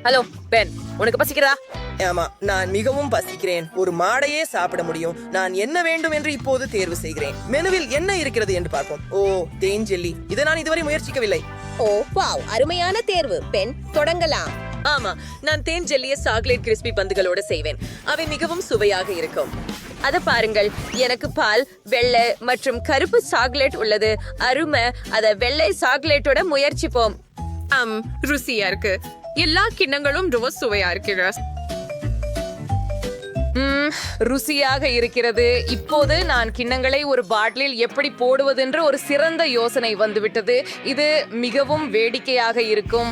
Hello pen, உனக்கு பசிக்கிறதா? ஆமா, நான் மிகவும் பசிக்கிறேன். ஒரு மாடையே சாப்பிட முடியும். நான் என்ன வேண்டும் என்று இப்போது தேர்வு செய்கிறேன். மெனுவில் என்ன இருக்கிறது என்று பார்ப்போம். ஓ, தேன் ஜெல்லி. இதை நான் இதுவரை முயற்சிக்கவில்லை. ஓ வாவ், அருமையான தேர்வு பெண். தொடங்கலாம். ஆமா, நான் தேன் ஜெல்லிய சாக்லேட் கிறிஸ்பி பந்துகளோட செய்வேன். அவை மிகவும் சுவையாக இருக்கும். அத பாருங்கள், எனக்கு பால், வெள்ளை மற்றும் கருப்பு சாக்லேட் உள்ளது. அருமை. அத வெள்ளை சாக்லேட்டோட முயற்சிப்போம். ருசியா இருக்கு. எல்லா கிண்ணங்களும் ரொம்ப சுவையா இருக்கு. ருசியாக இருக்கிறது. இப்போது நான் கிண்ணங்களை ஒரு பாட்டிலில் எப்படி போடுவதென்று ஒரு சிறந்த யோசனை வந்துவிட்டது. இது மிகவும் வேடிக்கையாக இருக்கும்.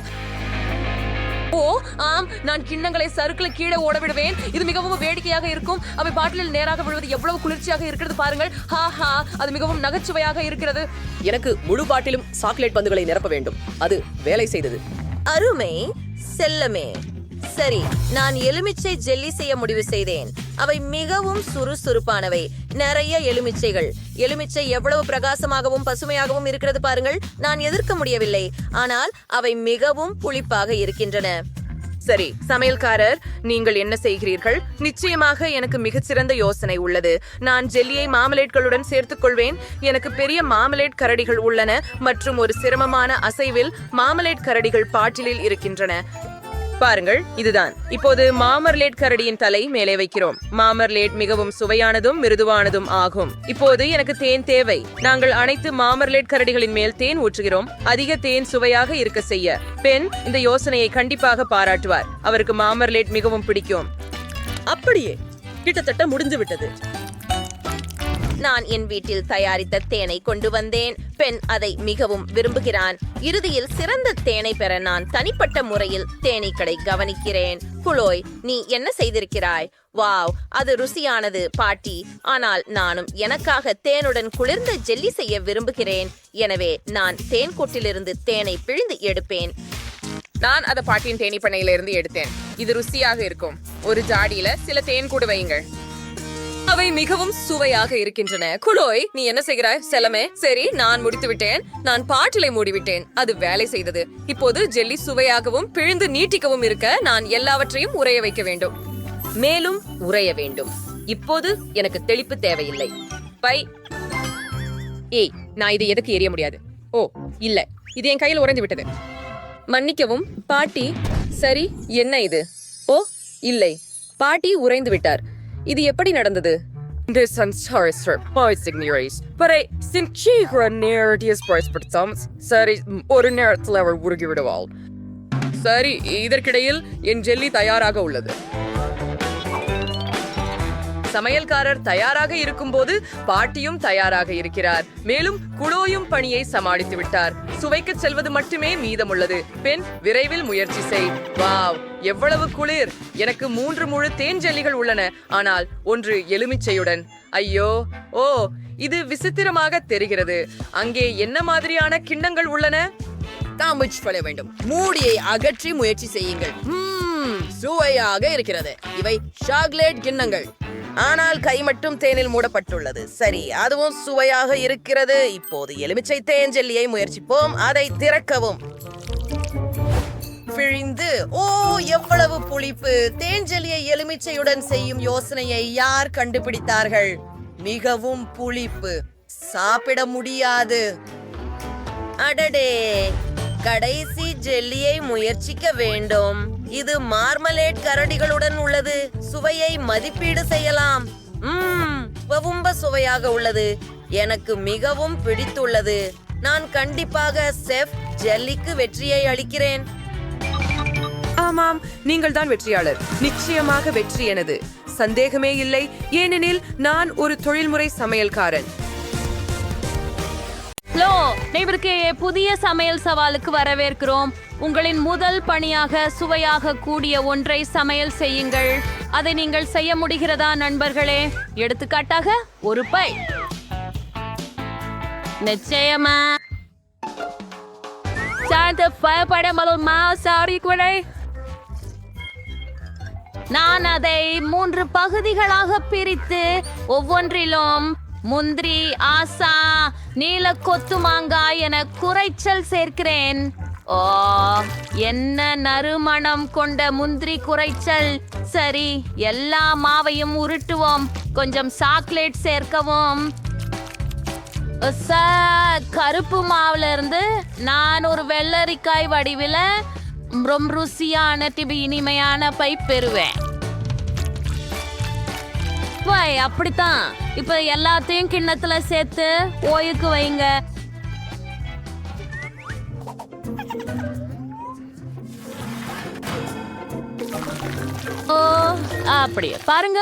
ஓ ஆம், நான் கிண்ணங்களை சறுக்குல கீழே ஓட விடுவேன். இது மிகவும் வேடிக்கையாக இருக்கும். அவை பாட்டிலில் நேராக விழுவது எவ்வளவு குளிர்ச்சியாக இருக்கிறது பாருங்கள். ஹா, அது மிகவும் நகைச்சுவையாக இருக்கிறது. எனக்கு முழு பாட்டிலும் சாக்லேட் பந்துகளை நிரப்ப வேண்டும். அது வேலை செய்தது. அருமை செல்லமே. சரி, நான் எலுமிச்சை ஜெல்லி செய்ய முடிவு செய்தேன். அவை மிகவும் சுறுசுறுப்பானவை. நிறைய எலுமிச்சைகள். எலுமிச்சை எவ்வளவு பிரகாசமாகவும் பசுமையாகவும் இருக்கிறது பாருங்கள். நான் எதிர்க்க முடியவில்லை, ஆனால் அவை மிகவும் புளிப்பாக இருக்கின்றன. சரி சமையல்காரர், நீங்கள் என்ன செய்கிறீர்கள்? நிச்சயமாக எனக்கு மிகச்சிறந்த யோசனை உள்ளது. நான் ஜெல்லியை மாமலேட்களுடன் சேர்த்துக் கொள்வேன். எனக்கு பெரிய மாமலேட் கரடிகள் உள்ளன மற்றும் ஒரு சிரமமான அசைவில் மாமலேட் கரடிகள் பாட்டிலில் இருக்கின்றன. பாருங்கள், இதுதான். இப்போது மாமர்லேட் கரடியின் தலை மேலே வைக்கிறோம். மாமர்லேட் மிகவும் சுவையானதும் மிருதுவானதும் ஆகும். இப்போது எனக்கு தேன் தேவை. நாங்கள் அனைத்து மாமர்லேட் கரடிகளின் மேல் தேன் ஊற்றுகிறோம். அதிக தேன் சுவையாக இருக்க செய்ய பென் இந்த யோசனையை கண்டிப்பாக பாராட்டுவார். அவருக்கு மாமர்லேட் மிகவும் பிடிக்கும். அப்படியே கிட்டத்தட்ட முடிந்து விட்டது. நான் என் வீட்டில் தயாரித்த தேனை கொண்டு வந்தேன். பெண் அதை மிகவும் விரும்புகிறான். இறுதியில் சிறந்த தேனை பெற நான் தனிப்பட்ட முறையில் தேனீக்களை கவனிக்கிறேன். குளோய், நீ என்ன செய்திருக்கிறாய்? வாவ், அது ருசியானது பாட்டி. ஆனால் நானும் எனக்காக தேனுடன் குளிர்ந்த ஜெல்லி செய்ய விரும்புகிறேன். எனவே நான் தேன் கூட்டிலிருந்து தேனை பிழிந்து எடுப்பேன். நான் அதை பாட்டியின் தேனி பண்ணையிலிருந்து எடுத்தேன். இது ருசியாக இருக்கும். ஒரு ஜாடியில சில தேன் கூட வையுங்கள். அவை மிகவும் சுவையாக இருக்கின்றன. குளோய், நீ என்ன செய்கிறாய்? செல்லமே. சரி, நான் முடித்து விட்டேன். நான் பாட்டிலை மூடிவிட்டேன். அது வேலை செய்தது. இப்போது ஜெல்லி சுவையாகவும் பிழிந்து நீட்டிக்கவும் இருக்க நான் எல்லாவற்றையும் உறைய வைக்க வேண்டும். மேலும் உறைய வேண்டும். இப்போது எனக்கு தெளிப்பு தேவையில்லை. பை. ஏய், நான் இதை எதுக்கு எரிய முடியாது? ஓ இல்ல, இது என் கையில் உறைந்து விட்டது. மன்னிக்கவும் பாட்டி. சரி, என்ன இது? ஓ இல்லை, பாட்டி உறைந்து விட்டார். இது எப்படி நடந்தது? சரி, ஒரு நேரத்தில் அவர் உருகி விடுவாள். சரி, இதற்கிடையில் என் ஜெல்லி தயாராக உள்ளது. சமையல்காரர் தயாராக இருக்கும்போது பாட்டியும் தயாராக இருக்கிறார். மேலும் குளோயும் பணியை சமாளித்து விட்டார். சுவைக்கு செல்வது மட்டுமே மீதமுள்ளது. பெண், விரைவில் முயற்சி செய். வாவ், எவ்வளவு குளிர்! எனக்கு 3 முழு தேன் ஜெல்லிகள் உள்ளன, ஆனால் ஒன்று எலுமிச்சையுடன். ஐயோ, ஓ, இது விசித்திரமாக தெரிகிறது. அங்கே என்ன மாதிரியான கிண்ணங்கள் உள்ளன? காம்புச் பண்ண வேண்டும். மூடியை அகற்றி முயற்சி செய்யுங்கள். சுவையாக இருக்கிறது. இவை சாக்லேட் கிண்ணங்கள். ஆனால் கை மட்டும் தேனில் மூடப்பட்டுள்ளது. சரி, அதுவும் சுவையாக இருக்கிறது. இப்போது எலுமிச்சை தேன் ஜெல்லியை முயற்சிப்போம். அதை திறக்கவும். பிழிந்து. ஓ, எவ்வளவு புளிப்பு! தேன் ஜெல்லியை எலுமிச்சையுடன் செய்யும் யோசனையை யார் கண்டுபிடித்தார்கள்? மிகவும் புளிப்பு. சாப்பிட முடியாது. அடடே, கடைசி ஜெல்லியை முயற்சிக்க வேண்டும். இது மார்மலேட் கரடிகளுடன் உள்ளது. சுவையை மதிப்பீடு செய்யலாம். ரொம்ப சுவையாக உள்ளது. எனக்கு மிகவும் பிடித்துள்ளது. நான் கண்டிப்பாக செஃப் ஜெல்லிக்கு வெற்றியை அளிக்கிறேன். ஆமாம், நீங்கள் தான் வெற்றியாளர். நிச்சயமாக வெற்றி எனது. சந்தேகமே இல்லை, ஏனெனில் நான் ஒரு தொழில்முறை சமையல்காரன். ஹலோ நெய்பருக்கு, புதிய சமையல் சவாலுக்கு வரவேற்கிறோம். உங்களின் முதல் பணியாக சுவையாக கூடிய ஒன்றை சமையல் செய்யுங்கள். அதை நீங்கள் செய்ய முடிகிறதா நண்பர்களே? எடுத்துக்காட்டாக ஒரு பை. நிச்சயமா நான் அதை 3 பகுதிகளாக பிரித்து ஒவ்வொன்றிலும் முந்திரி, ஆசா, நீல கொத்து மாங்காய் என குறைச்சல் சேர்க்கிறேன். ஓ, என்ன நறுமணம் கொண்ட முந்திரி குறைச்சல். சரி, எல்லா மாவையும் உருட்டுவோம். கொஞ்சம் சாக்லேட் சேர்க்கவும். கருப்பு மாவுல இருந்து நான் ஒரு வெள்ளரிக்காய் வடிவில ரொம்ப ருசியான இனிமையான பை பெறுவேன். அப்படித்தான். இப்ப எல்லாத்தையும் கிண்ணத்துல சேர்த்து ஓய்வுக்கு வைங்க. ஓ, அப்படியே பாருங்க.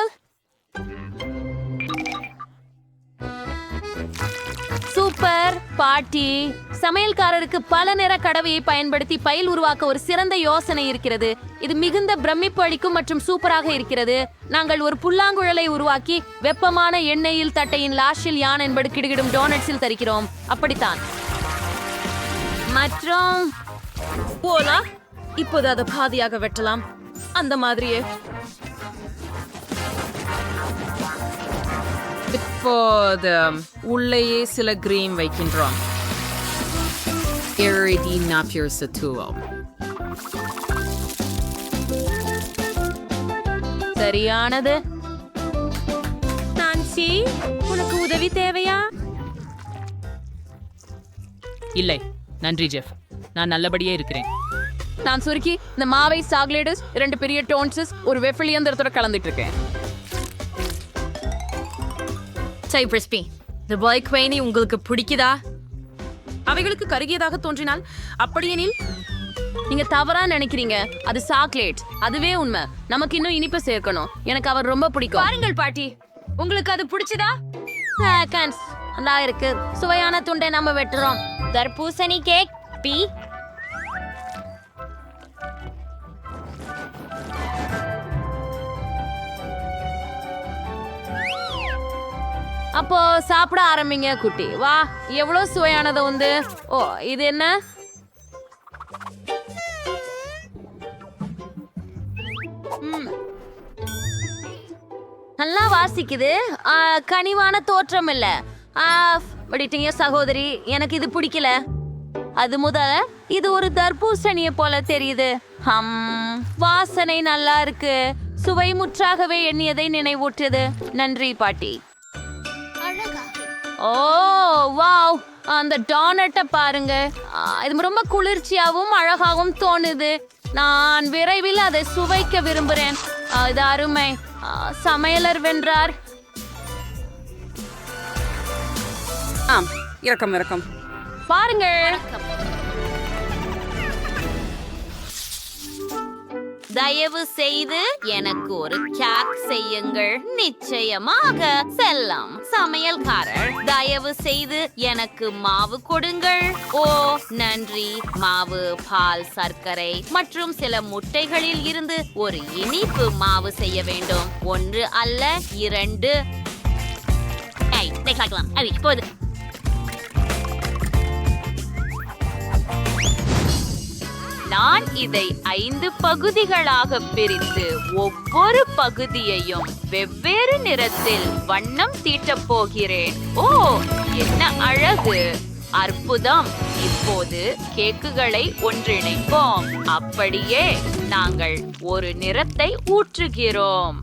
சூப்பர் பாட்டி. சமையல்காரருக்கு பல நிற கடவையை பயன்படுத்தி பைல் உருவாக்க ஒரு சிறந்த யோசனை இருக்கிறது. இது மிகுந்த பிரமிப்பு அளிக்கும் மற்றும் சூப்பராக இருக்கிறது. நாங்கள் ஒரு புல்லாங்குழலை உருவாக்கி வெப்பமான எண்ணெயில் தட்டையின் லாஷில் யான் என்பது கிடுகிடும் டோனட்ஸில் தருகிறோம். அப்படித்தான். மற்றும் போலா இப்போது அதை பாதியாக வெட்டலாம். அந்த மாதிரியே இப்போது உள்ளேயே சில கிரீம் வைக்கின்றோம். சரியானது. நான்சி, உனக்கு உதவி தேவையா? இல்லை, நன்றி ஜெஃப். நான் நல்லபடியே இருக்கிறேன். நான் சுருக்கி இந்த மாவை சாக்லேட்ஸ் 2 பெரிய டோன்ஸஸ் ஒரு வெஃபில் இயந்திரத்தோட கலந்துட்டு இருக்கேன். சைப்ரஸ்பி, இந்த பாய் குவைனி உங்களுக்கு பிடிக்குதா? அவைகளுக்கு கருகியதாக தோன்றினால் அப்படியெனில் நீங்க தவறா நினைக்கிறீங்க. அது சாக்லேட். அதுவே உண்மை. நமக்கு இன்னும் இனிப்பு சேர்க்கணும். எனக்கு அவர் ரொம்ப பிடிக்கும். பாருங்கள் பாட்டி, உங்களுக்கு அது பிடிச்சதா? நல்லா இருக்கு. சுவையான துண்டை நம்ம வெட்டுறோம். தர்பூசணி கேக் பி. அப்போ சாப்பிட ஆரம்பிங்க குட்டி. வா, எவ்வளவு சுவையானது வந்து. ஓ, இது என்ன? நல்லா வாசிக்குது. கனிவான தோற்றம் இல்ல. விட்டீங்க சகோதரி, எனக்கு இது பிடிக்கல. அது முதல்ல இது ஒரு தர்பூசணியை போல தெரியுது. வாசனை நல்லா இருக்கு. சுவை முற்றாகவே எண்ணியதை நினைவூட்டுது. நன்றி பாட்டி. ஓ வாவ், அந்த டோனட்டை பாருங்க. இது ரொம்ப குளிர்ச்சியாகவும் அழகாகவும் தோணுது. நான் விரைவில் அதை சுவைக்க விரும்புகிறேன். இது அருமை. சமையலர் வென்றார். இறக்கம் பாருங்க. தயவு செய்து எனக்கு ஒரு கேக் செய்யுங்கள். நிச்சயமாக செல்லம். சமையல்காரர், தயவு செய்து எனக்கு மாவு கொடுங்கள். ஓ நன்றி. மாவு, பால், சர்க்கரை மற்றும் சில முட்டைகளில் இருந்து ஒரு இனிப்பு மாவு செய்ய வேண்டும். 1 அல்ல 2. போது நான் இதை 5 பகுதிகளாக பிரித்து ஒவ்வொரு பகுதியையும் வெவ்வேறு நிறத்தில் வண்ணம் தீட்டப் போகிறேன். ஓ என்ன அழகு! அற்புதம்! இப்போது கேக்குகளை ஒன்றிணைப்போம். அப்படியே நாங்கள் ஒரு நிறத்தை ஊற்றுகிறோம்.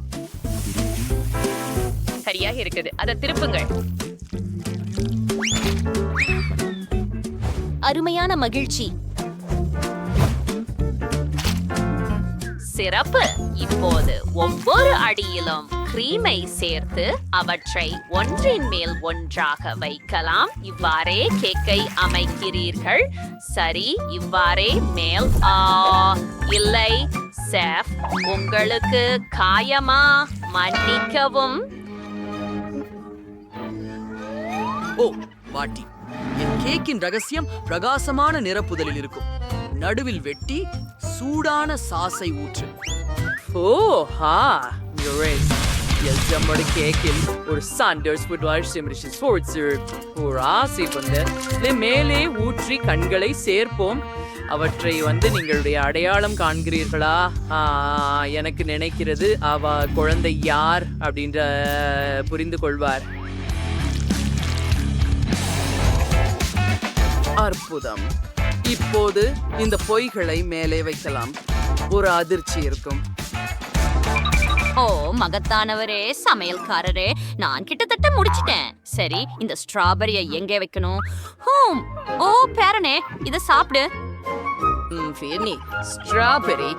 சரியாக இருக்குது. அதை திருப்புங்கள். அருமையான மகிழ்ச்சி. சிறப்பு. இப்போது ஒவ்வொரு அடியிலும் கிரீமை சேர்த்து அவற்றை ஒன்றின் மேல் ஒன்றாக வைக்கலாம். இவ்வாறே கேக்கை அமைக்கிறீர்கள். சரி, இவ்வாறே மேல். இல்லை செஃப், உங்களுக்கு காயமா? மன்னிக்கவும். ஓ பாட்டி, என் கேக்கின் ரகசியம் பிரகாசமான நிரப்புதலில் இருக்கும். நடுவில் வெட்டி சூடான சாஸை ஊற்று. நம்மளோட கேக்கில் ஒரு சாண்டர்ஸ் ஒரு ஆசை வந்து மேலே ஊற்றி கண்களை சேர்ப்போம். அவற்றை நீங்களுடைய அடையாளம் காண்கிறீர்களா? எனக்கு நினைக்கிறது அவ குழந்தை யார் அப்படின்ற புரிந்து கொள்வார். அற்புதம். இப்போது இந்த பொய்களை மேலே வைக்கலாம். ஒரு அதிர்ச்சி இருக்கும். ஓ மகத்தானவரே, சமையல்காரரே, நான் கிட்டத்தட்ட முடிச்சிட்டேன். சரி, இந்த ஸ்ட்ராபெரியை எங்கே வைக்கணும்? ஓ பேரனே, இத சாப்பிடு. Fini, strawberry,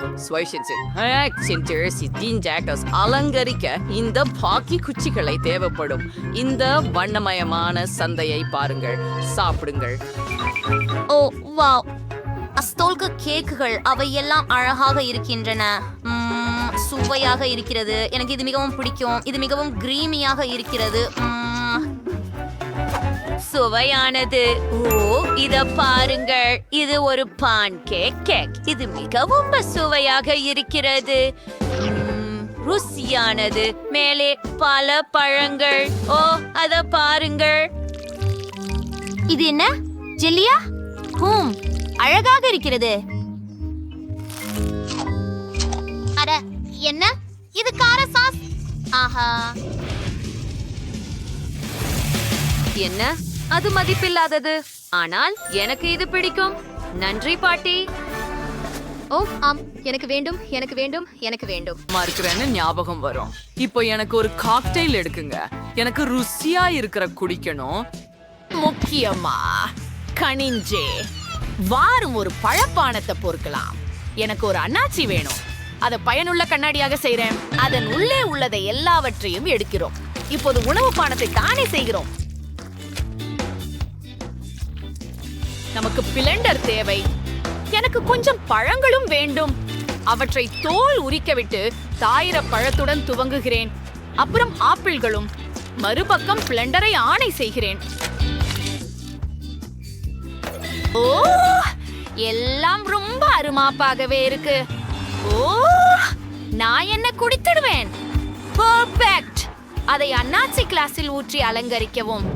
அலங்கரிக்க இந்த பாக்கி குச்சிகளை தேவைப்படும். இந்த வண்ணமயமான சந்தையை பாருங்கள், சாப்பிடுங்கள். ஓ வாவ், அஸ்தோல்க கேக்குகள் அவை எல்லாம் அழகாக இருக்கின்றன. சுவையாக இருக்கிறது. எனக்கு இது மிகவும் பிடிக்கும். இது மிகவும் கிரீமியாக இருக்கிறது. சுவையானது. ஓ இத பாருங்கள், இது ஒரு பான் கேக். இது மிகவும் சுவையாக இருக்கிறது. ருசியானது. மேலே பல பழங்கள். ஓ அத பாருங்கள். இது என்ன ஜெல்லியா? அழகாக இருக்கிறது. அட என்ன இது? கார சாஸ். ஆஹா, என்ன? அது மதிப்பில்லாதது. ஆனால் எனக்கு இது பிடிக்கும். நன்றி பாட்டி. ஓ ஆம், எனக்கு வேண்டும், எனக்கு வேண்டும், எனக்கு வேண்டும். இருக்கிறேன்னு ஞாபகம் வரும். இப்போ எனக்கு ஒரு காக்டெயில் எடுக்குங்க. எனக்கு ருசியா இருக்கிற குடிக்கணும். முக்கியமா கனிஞ்சே வாரும் ஒரு பழப்பானத்தை பொறுக்கலாம். எனக்கு ஒரு அன்னாச்சி வேணும். அதை பயனுள்ள கண்ணாடியாக செய்றேன். அதன் உள்ளே உள்ளதை எல்லாவற்றையும் எடுக்கிறோம். இப்போது உணவு பானத்தை தானே செய்கிறோம். நமக்கு பிளெண்டர் தேவை. எனக்கு கொஞ்சம் பழங்களும் வேண்டும். அவற்றை தோல் உரிக்கவிட்டு தாயிர பழத்துடன் துவங்குகிறேன். அப்புறம் ஆப்பிள்களும். மறுபக்கம் பிளெண்டரை ஆணை செய்கிறேன். ஓ, எல்லாம் ரொம்ப அருமாப்பாகவே இருக்கு. ஓ, நான் என்ன குடித்திடுவேன். பெர்ஃபெக்ட். அதை அன்னாச்சி கிளாஸில் ஊற்றி அலங்கரிக்கவும்.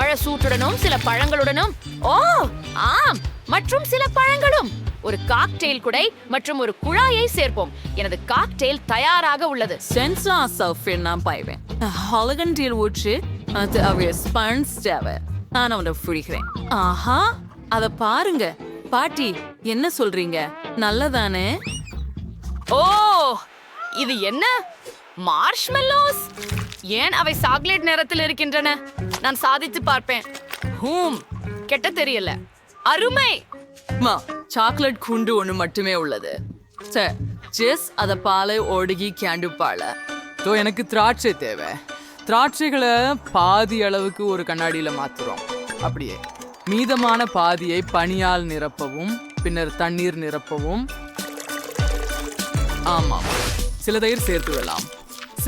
அழசூட்டுடனும் சில பழங்களுடனும். ஓ ஆம், மற்றும் சில பழங்களும். ஒரு காக்டெயில் குடை மற்றும் ஒரு குழாயை சேர்ப்போம். எனது காக்டெயில் தயாராக உள்ளது. சென்சா சல்ஃபேட் நான் பாய்வேன். ஹாலகண்டியில் ஊற்றி அது அவைய ஸ்பன்ஸ் தேவை. நான் அவனை பிடிக்கிறேன். ஆஹா, அத பாருங்க பாட்டி, என்ன சொல்றீங்க? நல்லதானே? ஓ, இது என்ன? மார்ஷ்மெல்லோஸ்? ஏன் அவை சாக்லேட் நிறத்தில் இருக்கின்றன? நான் சாதித்து பார்ப்பேன். கெட்ட தெரியல. அருமை. சாக்லேட் குண்டு ஒண்ணு மட்டுமே உள்ளது. சரி, ஜெஸ் அத பாலை ஒடுகி கேண்டுப்பாள. எனக்கு திராட்சை தேவை. திராட்சைகளை பாதி அளவுக்கு ஒரு கண்ணாடியில மாத்துறோம். அப்படியே மீதமான பாதியை பனியால் நிரப்பவும், பின்னர் தண்ணீர் நிரப்பவும். ஆமாம், சில தயிர் சேர்த்து விடலாம்.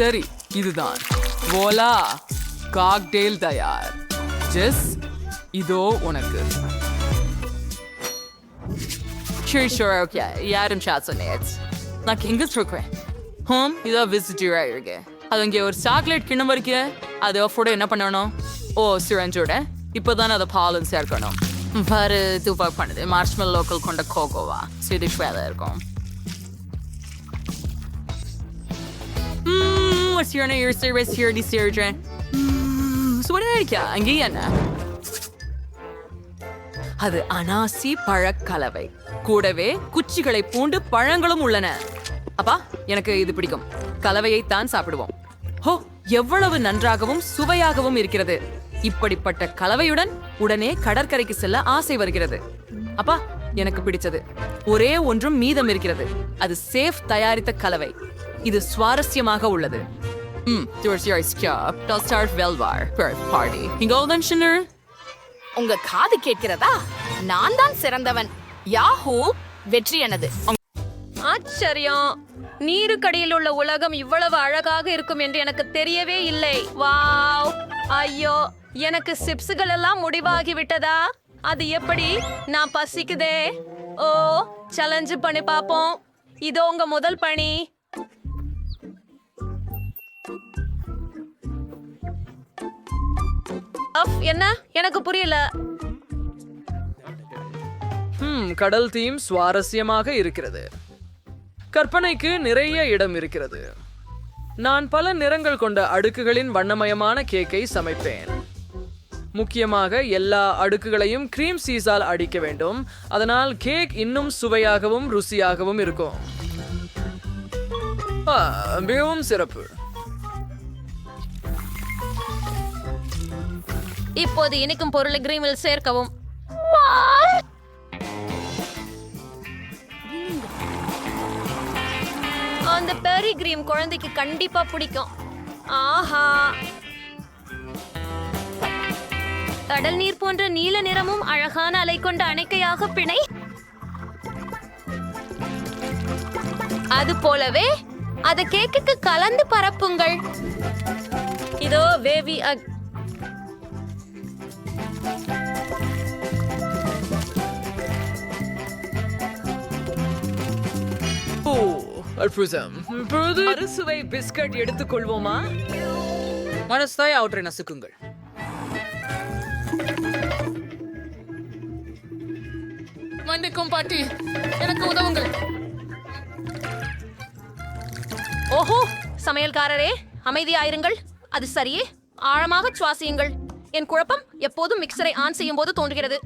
சரி, இதுதான். voila, காக்டெயில் தயார். ஜெஸ், இதோ உனக்கு. சரி, ஓகே. யாரும் ஷாட் சொன்னேன். நான் எங்க இருக்கிறேன்? இதோ விசிட்டரா இருக்கு. அது இங்கே ஒரு சாக்லேட் கிண்ணம் இருக்கு. அது ஆஃபோட என்ன பண்ணணும்? ஓ, சிரஞ்சோட இப்போதான் அதை பாலும் சேர்க்கணும். பாரு, துபாக் பண்ணுது. மார்ஷ்மெல் லோக்கல் கொண்ட கோகோவா ஸ்வீடிஷ் வேலை இருக்கும். அங்கே என்ன? அது அனாசி பழக்கலவை. கூடவே குச்சிகளை பூண்டு பழங்களும் உள்ளன. அப்பா, எனக்கு இது பிடிக்கும். கலவையை தான் சாப்பிடுவோம். ஹோ, எவ்வளவு நன்றாகவும் சுவையாகவும் இருக்கிறது. இப்படிப்பட்ட கலவையுடன் உடனே கடற்கரைக்கு செல்ல ஆசை வருகிறது. அப்பா, எனக்கு பிடிச்சது ஒரே ஒன்றும் மீதம் இருக்கிறது. அது சேஃப் தயாரித்த கலவை. இது சுவாரஸ்யமாக உள்ளது. உங்க காது கேட்கிறதா? நான் தான் சிறந்தவன். யாஹூ, வெற்றி எனது. ஆச்சரியம். நீருக்கடியில் உள்ள உலகம் இவ்வளவு அழகாக இருக்கும் என்று எனக்கு தெரியவே இல்லை. வாவ், ஐயோ, எனக்கு சிப்ஸ்கள் எல்லாம் முடிவாகி விட்டதா? அது எப்படி? நான் பசிக்குதே. ஓ, சேலஞ்ச் பண்ணி பாப்போம். இதோ உங்க முதல் பணி. என்ன? எனக்கு புரியல. கடல் தீம் சுவாரஸ்யமாக இருக்கிறது. கற்பனைக்கு நிறைய இடம் இருக்கிறது. நான் பல நிறங்கள் கொண்ட அடுக்குகளின் வண்ணமயமான கேக்கை சமைப்பேன். முக்கியமாக எல்லா அடுக்குகளையும் கிரீம் சீஸால் அடிக்க வேண்டும். அதனால் கேக் இன்னும் சுவையாகவும் ருசியாகவும் இருக்கும். மிகவும் சிறப்பு. இப்போது இனிக்கும் பொருளை கிரீமில் சேர்க்கவும். அந்த பெரி கிரீம் குழந்தைக்கு கண்டிப்பா பிடிக்கும். ஆஹா, கடல் நீர் போன்ற நீல நிறமும் அழகான அலை கொண்ட அணைக்கையாக பிணை. அது போலவே அதை கேக்குக்கு கலந்து பரப்புங்கள். இதோ வேவி அற்புதம். இப்பொழுது அறுசுவை பிஸ்கட் எடுத்துக்கொள்வோமா? மனசாய் அவற்றை நசுக்குங்கள். மன்னிக்கும் பாட்டி, எனக்கு உதவுங்கள். ஓஹோ, சமையல்காரரே, அமைதியாயிருங்கள். அது சரியே, ஆழமாக சுவாசியுங்கள். என் குழப்பம் எப்போதும் மிக்சரை ஆன் செய்யும் போது தோன்றுகிறது.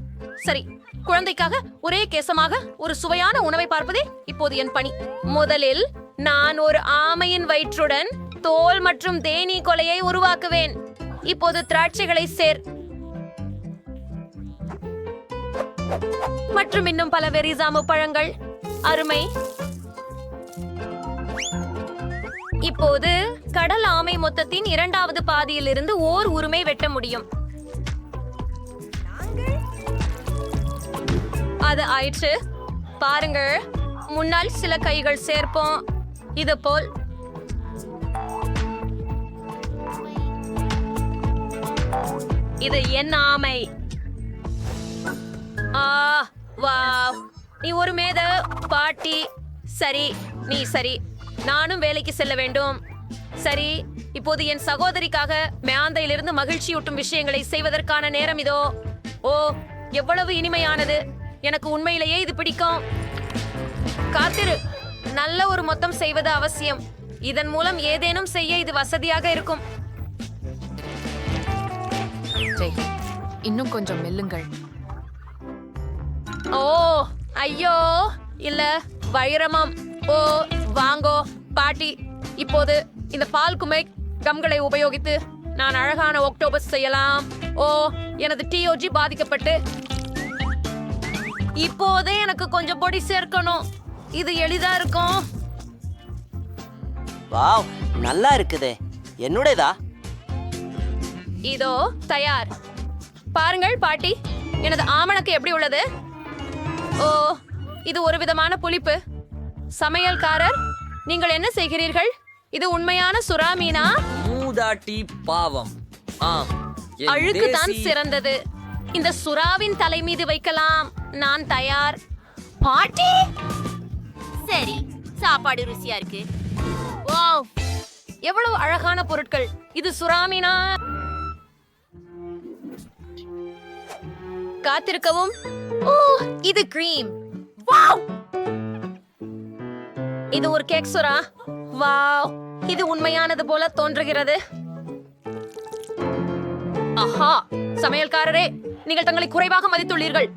சரி, குழந்தைக்காக ஒரே கேசமாக ஒரு சுவையான உணவை பார்ப்பதே இப்போது என் பணி. முதலில் நான் ஒரு ஆமையின் வயிற்றுடன் தோல் மற்றும் தேனீ கொலையை உருவாக்குவேன். இப்போது திராட்சைகளை மற்றும் இன்னும் பல வெரிசாமு பழங்கள். அருமை. இப்போது கடல் ஆமை மொத்தத்தின் இரண்டாவது பாதியில் இருந்து ஓர் உரிமை வெட்ட முடியும். அது ஆயிற்று. பாருங்கள், முன்னால் சில கைகள் சேர்ப்போம். இது போல் இது என் ஆமை. வாவ், நீ ஒரு மேத பாட்டி. சரி, நீ சரி. நானும் வேலைக்கு செல்ல வேண்டும். சரி, இப்போது என் சகோதரிக்காக மேந்தையிலிருந்து மகிழ்ச்சியூட்டும் விஷயங்களை செய்வதற்கான நேரம் இதோ. ஓ, எவ்வளவு இனிமையானது. எனக்கு உண்மையிலேயே இது பிடிக்கும். காத்திரு, நல்ல ஒரு மொத்தம் செய்வது அவசியம். இதன் மூலம் ஏதேனும் செய்ய இது வசதியாக இருக்கும். இன்னும் கொஞ்சம் மெல்லுங்கள். ஓ, ஐயோ, இல்ல, வைரமம். ஓ, வாங்கோ பாட்டி. இப்போது இந்த பால் குமை கம்களை உபயோகித்து நான் அழகான ஒக்டோபஸ் செய்யலாம். ஓ, எனது டிஓஜி பாதிக்கப்பட்டு இப்போதே எனக்கு கொஞ்சம் பொடி சேர்க்கணும். இது எளிதா இருக்கும். வாவ், நல்லா இருக்குதே. என்னுடையதா? இதோ தயார். பாருங்கள் பாட்டி, எனது ஆமணக்கு எப்படி உள்ளது? ஓ, இது ஒரு விதமான புளிப்பு. சமையல்காரர், நீங்கள் என்ன செய்கிறீர்கள்? இது உண்மையான சுறா மீனா? மூதாட்டி பாவம். ஆம், அழுக்கு தான் சிறந்தது. இந்த சுறாவின் தலை மீது வைக்கலாம். நான் தயார். பாட்டி, சரி, சாப்பாடு ருசியா இருக்கு. வாவ், எவ்வளவு அழகான பொருட்கள். இது சுறா மீனா? காத்திருக்கவும். ஓ, இது கிரீம். வாவ், இது ஒரு கேக் சுறா. வாவ், இது உண்மையானது போல தோன்றுகிறது. ஆஹா, சமையல்காரரே, நீங்கள் தங்களை குறைவாக மதித்துள்ளீர்கள்.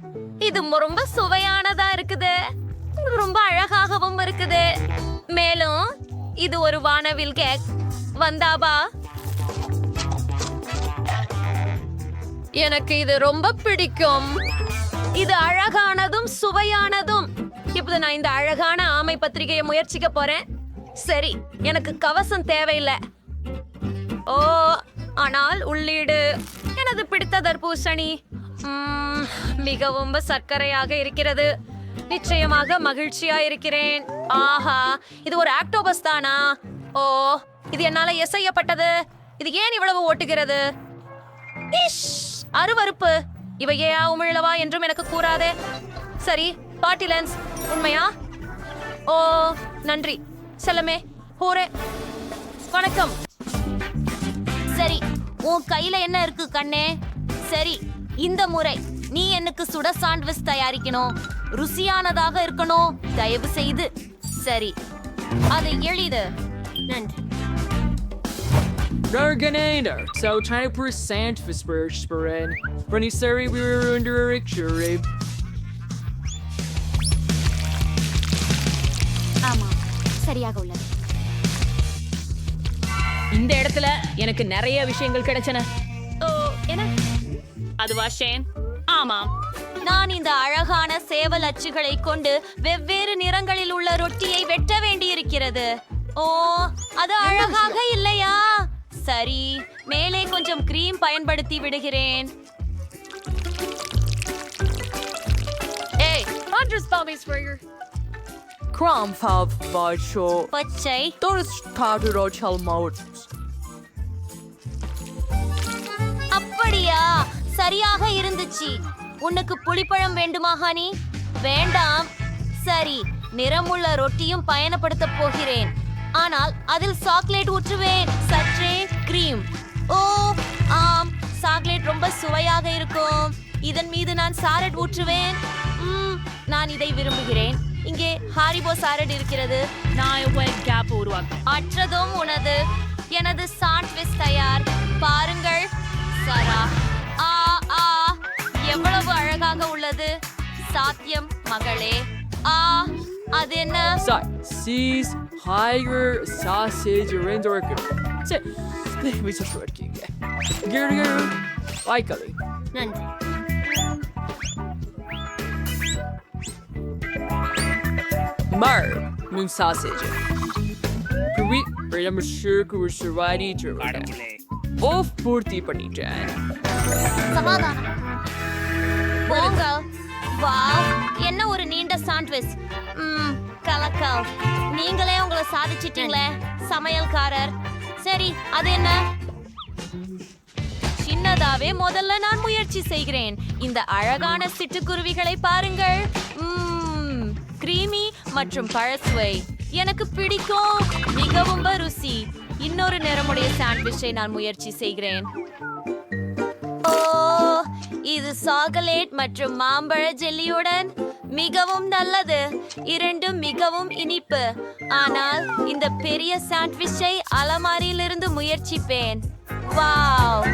இது ரொம்ப சுவையானதா இருக்குது. ரொம்ப அழகாகவும் இருக்குது. மேலும் இது ஒரு வானவில் கேக். வந்தாபா, எனக்கு இது ரொம்ப பிடிக்கும். இது அழகானதும் சுவையானதும். இப்போது நான் இந்த அழகான ஆமை பத்திரிகையை முயற்சிக்க போறேன். சரி, எனக்கு கவசம் தேவையில்லை. ஓ, ஆனால் உள்ளீடு எனது பிடித்த தர்பூசணி. மிகவும் சர்க்கரையாக இருக்கிறது. நிச்சயமாக மகிழ்ச்சியா இருக்கிறேன். ஆஹா, இது ஒரு ஆக்டோபஸ் தானா? ஓ, இது என்னால எசையப்பட்டது. இது ஏன் இவ்வளவு ஓட்டுகிறது? இஷ், அருவருப்பு. இவையா உமிழவா என்றும் எனக்கு கூறாதே. சரி, பாட்டி லென்ஸ் உண்மையா? ஓ, நன்றி செல்லமே. ஹோரே, வணக்கம். சரி, உன் கையில என்ன இருக்கு கண்ணே? சரி, இந்த முறை நீ எனக்கு சுட சாண்ட்விச் தயாரிக்கணும். ருசியானதாக இருக்கணும், தயவு செய்து. சரி, அது எளிது. நன்றி. Garganator, so 20% Vesperspirin. Renisari Virunduricture. ஆமா சரியாக உள்ளது. இந்த இடத்துல எனக்கு நிறைய விஷயங்கள் கிடைச்சன. ஓ என்ன? அதுவா ஷேன்? ஆமாம். நான் இந்த அழகான சேவல் அச்சுகளை கொண்டு வெவ்வேறு நிறங்களில் உள்ள ரொட்டியை வெட்ட வேண்டியிருக்கிறது. ஓ அது அழகாக இல்லையா? சரி, மேலே கொஞ்சம் கிரீம் பயன்படுத்தி விடுகிறேன். ஏய், Andres Palmes Burger. Kramfav Vacho. பச்சை Doris Carter Mouth. அப்படியா? சரியாக இருந்துச்சு. உனக்கு புளிப்பழம் வேண்டுமா ஹனி? வேண்டாம். சரி, நிறமுள்ள ரொட்டியும் பயணப்படுத்த போகிறேன். ஆனால் அதில் சாக்லேட் ஊற்றுவேன். சற்றே கிரீம். ஓ ஆம், சாக்லேட் ரொம்ப சுவையாக இருக்கும். இதன் மீது நான் சாலட் ஊற்றுவேன். நான் இதை விரும்புகிறேன். இங்கே ஹாரிபோ சாலட் இருக்கிறது. நான் கேப் உருவாக்க. அற்றதும் உனது. எனது சாண்ட்விச் தயார். பாருங்கள் சரா. ஆ ஆ எவ்வளவு அழகாக உள்ளது. சாத்தியம் மகளே. ஆ அது என்ன? Sees higher sausage rendering. We just working. Guru, likely. நன்றி. Mar. Moon sausage. Puri, I'm sure we're surviving to Off பூர்த்தி பண்ணிட்டேன். சமாதானம். போங்க. வாவ், என்ன ஒரு நீண்ட சாண்ட்விச். கலக்கல். நீங்களே உங்களை சாதிச்சிட்டீங்களே சமையல்காரர். சரி, அது என்ன? சின்னதாவே முதல்ல நான் முயற்சி செய்கிறேன். இந்த அழகான சிட்டுக்குருவிகளை பாருங்கள். கிரீமி மற்றும் பழசுவை எனக்கு பிடிக்கும். மிகவும் ருசி. இன்னொரு நிறமுடைய சாண்ட்விச்சை நான் முயற்சி செய்கிறேன். ஓ, இது சாக்லேட் மற்றும் மாம்பழ ஜெல்லியுடன் மிகவும் நல்லது. இரண்டும் மிகவும் இனிப்பு. ஆனால் இந்த பெரிய சாண்ட்விச்சை அலமாரியிலிருந்து முயற்சிப்பேன். வாவ்,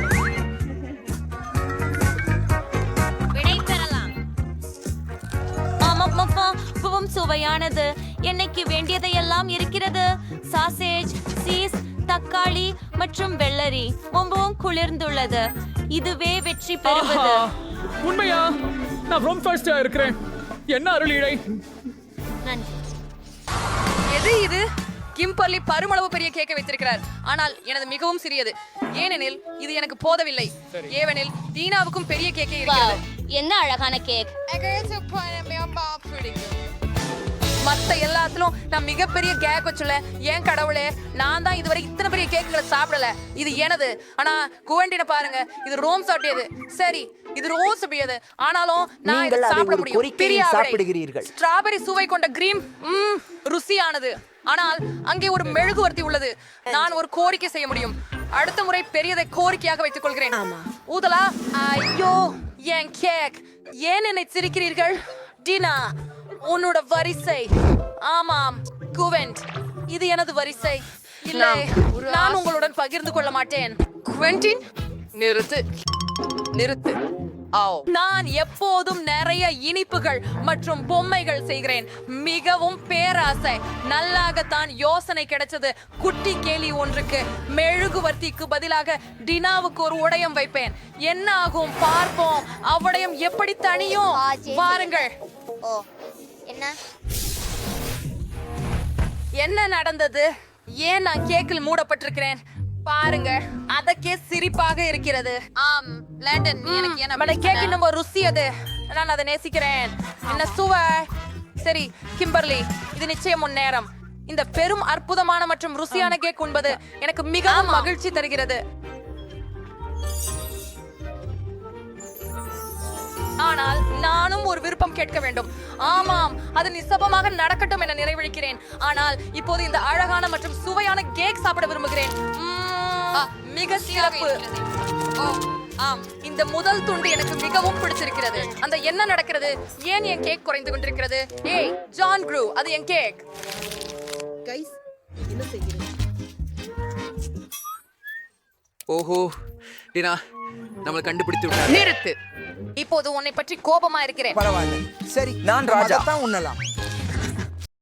விடை பெறலாம். ஆமாம், சுவையானது. என்னைக்கு வேண்டியதையெல்லாம் இருக்கிறது. சாசேஜ், சீஸ், தக்காளி மற்றும் வெள்ளரி ரொம்பவும் குளிர்ந்துள்ளது. இதுவே வெற்றி பெறுவது. உண்மையா? நான் ரொம்ப ஃபர்ஸ்டா இருக்கிறேன். என்ன அருளிடை. நன்றி. எது இது? கிம்பர்லி பருமளவு பெரிய கேக்கை வைத்திருக்கிறார். ஆனால் எனது மிகவும் சிறியது. ஏனெனில் இது எனக்கு போதவில்லை. ஏவெனில் தீனாவுக்கும் பெரிய கேக்கே இருக்கிறது. என்ன அழகான கேக். மத்த எல்லாத்திலும் நான் மிகப்பெரிய கேக் வச்சுல. ஏன் கடவுளே, நான் தான் இதுவரை இத்தனை பெரிய கேக்குகளை சாப்பிடல. இது எனது. ஆனா குவெண்டின பாருங்க, இது ரோம் சாப்பிட்டது. சரி, இது ரோஸ் அப்படியது. ஆனாலும் நான் இதை சாப்பிட முடியும். பெரிய சாப்பிடுகிறீர்கள். ஸ்ட்ராபெரி சுவை கொண்ட கிரீம் ருசியானது. ஆனால் அங்கே ஒரு மெழுகுவர்த்தி உள்ளது. நான் ஒரு கோரிக்கை செய்ய முடியும். அடுத்த முறை பெரியதை கோரிக்கையாக வைத்துக் கொள்கிறேன். ஊதலா. ஐயோ, என் கேக். ஏன் என்னை சிரிக்கிறீர்கள்? டினா, உன்னோட வரிசை. ஆமாம், குவெண்ட், இது எனது வரிசை. இல்லை, நான் உங்களுடன் பகிர்ந்து கொள்ள மாட்டேன். குவெண்டின், நிறுத்து. நான் எப்போதும் நிறைய இனிப்புகள் மற்றும் பொம்மைகள் செய்கிறேன். மிகவும் பேராசை. நல்லாகத்தான் யோசனை கிடைச்சது. குட்டி கேலி ஒன்றுக்கு மெழுகுவர்த்திக்கு பதிலாக டினாவுக்கு ஒரு உடையம் வைப்பேன். என்ன ஆகும் பார்ப்போம். அவ்வுடையம் எப்படி தனியும். பாருங்கள். என்ன நடந்தது? ஏன் நான் கேக்கில் மூடப்பட்டிருக்கிறேன்? பாருங்க, அதற்கே சிரிப்பாக இருக்கிறது. ஆம், லண்டன், எனக்கு என்ன கேக் இன்னும் ருசி. அது நான் அதை நேசிக்கிறேன். என்ன சுவை. சரி கிம்பர்லி, இது நிச்சயம் உன் நேரம். இந்த பெரும் அற்புதமான மற்றும் ருசியான கேக் உண்பது எனக்கு மிகவும் மகிழ்ச்சி தருகிறது. ஆனால் நானும் ஒரு விருப்பம் கேட்க வேண்டும். ஆமாம், அது நிசபமாக நடக்கட்டும் என நிறைவழிக்கிறேன். ஆனால் இப்போது இந்த அழகான மற்றும் சுவையான கேக் சாப்பிட விரும்புகிறேன். மிக சிறப்பு. ஆம், இந்த முதல் துண்டு எனக்கு மிகவும் பிடிச்சிருக்கிறது. அந்த என்ன நடக்கிறது? ஏன் என் கேக் குறைந்து கொண்டிருக்கிறது? ஏய் ஜான் க்ரூ, அது என் கேக். கைஸ், என்ன செய்கிறேன்? ஓஹோ டினா நம்மளை கண்டுபிடித்து விட்டார். நிறுத்து. இப்போது உன்னை பற்றி கோபமா இருக்கிறேன். பரவாயில்ல. சரி நான் ராஜா தான் உண்ணலாம்.